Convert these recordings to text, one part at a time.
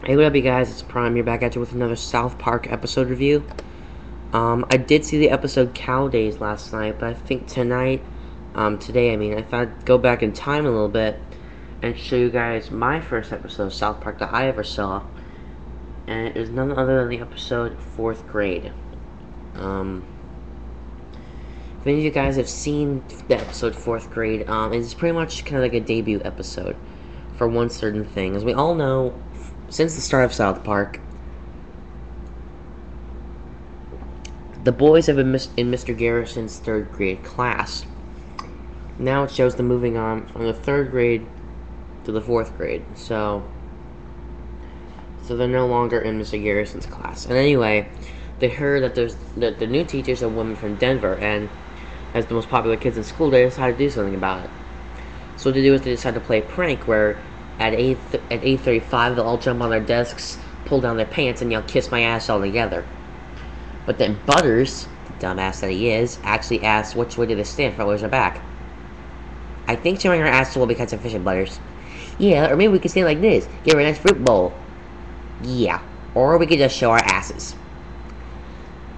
Hey, what up, you guys? It's Prime here back at you with another South Park episode review. I did see the episode Cow Days last night, but I think today, I thought I'd go back in time a little bit and show you guys my first episode of South Park that I ever saw, and it is none other than the episode 4th Grade. If any of you guys have seen the episode 4th Grade, it's pretty much kind of like a debut episode for one certain thing. As we all know, since the start of South Park, the boys have been in Mr. Garrison's 3rd grade class. Now it shows them moving on from the 3rd grade to the 4th grade. So they're no longer in Mr. Garrison's class. And anyway, they heard that the new teacher's a woman from Denver, and as the most popular kids in school, they decided to do something about it. So what they do is they decide to play a prank where at 8:35 they'll all jump on their desks, pull down their pants, and yell "Kiss my ass" all together. But then Butters, the dumbass that he is, actually asks which way do they stand, forwards or back. I think showing our ass will be kind of efficient, Butters. Yeah, or maybe we could stand like this, give her a nice fruit bowl. Yeah, or we could just show our asses.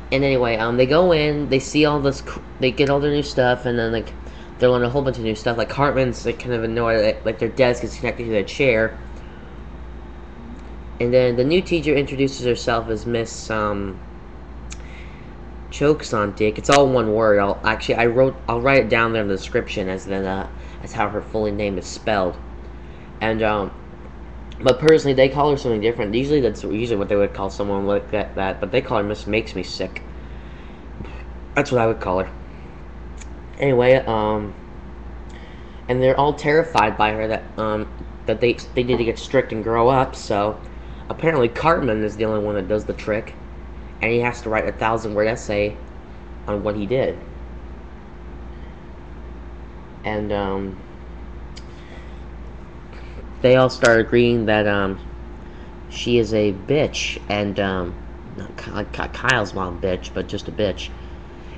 And anyway, they go in, they see all this, they get all their new stuff, and then they learn a whole bunch of new stuff. Like Cartman's kind of annoyed that their desk is connected to their chair. And then the new teacher introduces herself as Miss Chokes on Dick. It's all one word. I'll write it down there in the description as how her full name is spelled. And but personally, they call her something different. That's usually what they would call someone like that. But they call her Miss Makes Me Sick. That's what I would call her. Anyway, and they're all terrified by her that they need to get strict and grow up. So apparently, Cartman is the only one that does the trick, and he has to write a 1,000-word essay on what he did. And they all start agreeing that she is a bitch, and not like Kyle's mom bitch, but just a bitch.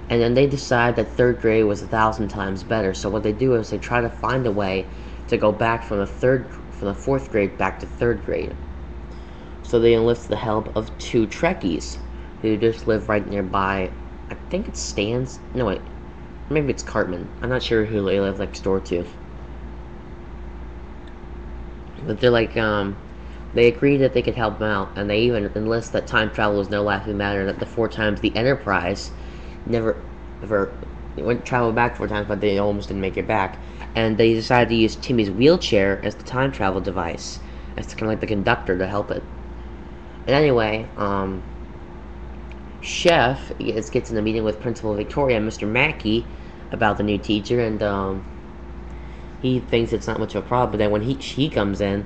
And then they decide that 3rd grade was 1,000 times better. So what they do is they try to find a way to go back from the 4th grade back to 3rd grade. So they enlist the help of 2 Trekkies who just live right nearby. I think it's Stan's. No, wait, maybe it's Cartman. I'm not sure who they live next door to. But they're they agreed that they could help them out, and they even enlist that time travel was no laughing matter, and that the 4 times the Enterprise never ever went travel back 4 times, but they almost didn't make it back. And they decided to use Timmy's wheelchair as the time travel device, as kind of like the conductor to help it. And anyway, Chef gets in a meeting with Principal Victoria and Mr. Mackey about the new teacher, and he thinks it's not much of a problem. But then when he comes in,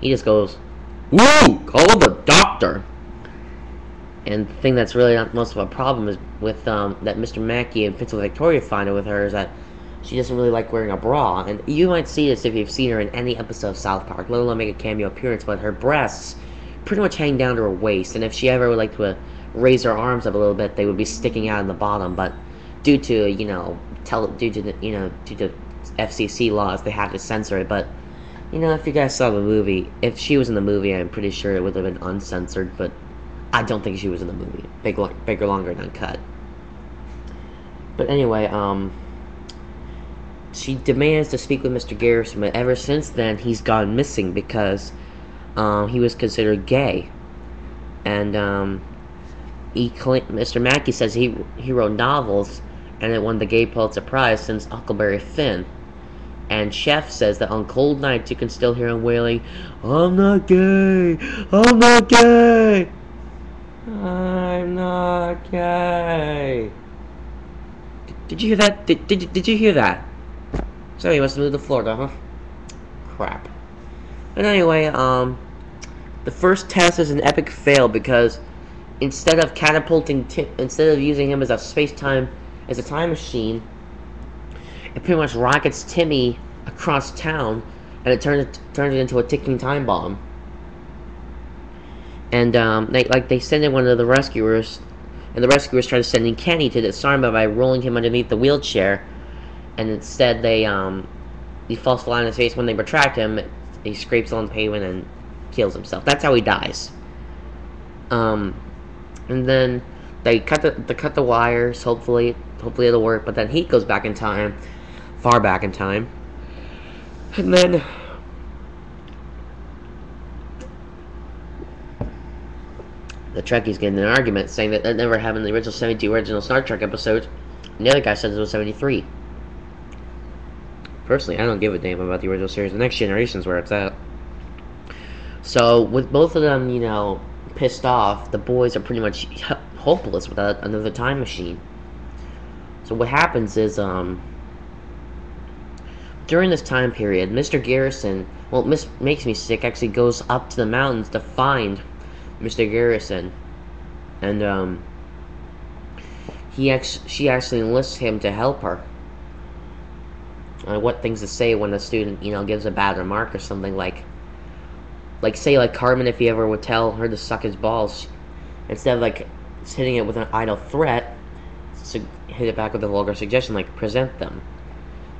he just goes, "Woo! Call the doctor!" And the thing that's really not most of a problem is with that Mr. Mackey and Principal Victoria find it with her is that she doesn't really like wearing a bra. And you might see this if you've seen her in any episode of South Park, let alone make a cameo appearance, but her breasts pretty much hang down to her waist, and if she ever would like to raise her arms up a little bit, they would be sticking out in the bottom. But due to FCC laws, they have to censor it. But if you guys saw the movie, if she was in the movie, I'm pretty sure it would have been uncensored. But I don't think she was in the movie. Bigger, longer, and uncut. But anyway, she demands to speak with Mr. Garrison, but ever since then, he's gone missing because he was considered gay. And Mr. Mackey says he wrote novels, and it won the Gay Pulitzer Prize since Huckleberry Finn. And Chef says that on cold nights you can still hear him wailing, "I'm not gay! I'm not gay! I'm not gay!" Did you hear that? Did you hear that? So he must have moved to Florida, huh? Crap. But anyway, the first test is an epic fail because instead of using him as a time machine, it pretty much rockets Timmy across town, and it turns it into a ticking time bomb. And they send in one of the rescuers, and the rescuers try to send in Kenny to disarm him by rolling him underneath the wheelchair, and instead he falls flat on his face. When they retract him, he scrapes on the pavement, and kills himself. That's how he dies. And then they cut the wires. Hopefully it'll work. But then he goes back in time, far back in time, and then the Trekkies get in an argument saying that never happened in the original 72 original Star Trek episode. And the other guy says it was 73. Personally, I don't give a damn about the original series. The Next Generation's where it's at. So, with both of them, pissed off, the boys are pretty much hopeless without another time machine. So what happens is, during this time period, Mr. Garrison, well, makes me sick, actually goes up to the mountains to find Mr. Garrison. And, she actually enlists him to help her. What things to say when a student, gives a bad remark or something like say, Cartman, if he ever would tell her to suck his balls, instead of, hitting it with an idle threat, hit it back with a vulgar suggestion, present them.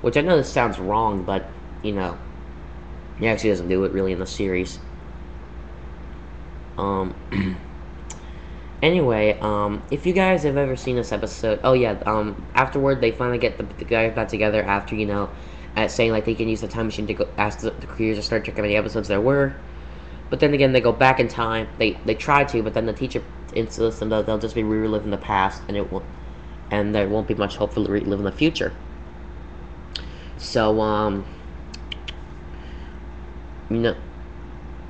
Which I know this sounds wrong, but, he actually doesn't do it really in the series. Anyway, if you guys have ever seen this episode, afterward, they finally get the guys back together after, at saying, they can use the time machine to go ask the creators to start checking how many episodes there were. But then again, they go back in time. They try to, but then the teacher insists them that they'll just be reliving the past, and there won't be much hope for reliving the future. So,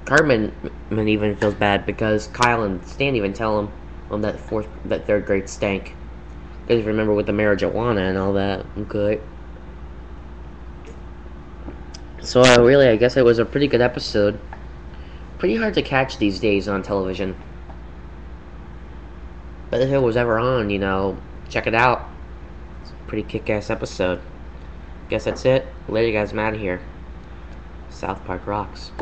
Cartman even feels bad because Kyle and Stan even tell him that third grade stank. Because remember with the marijuana and all that. Okay. So really, I guess it was a pretty good episode. Pretty hard to catch these days on television. But if it was ever on, check it out. It's a pretty kick-ass episode. Guess that's it. Later, guys. I'm out of here. South Park rocks.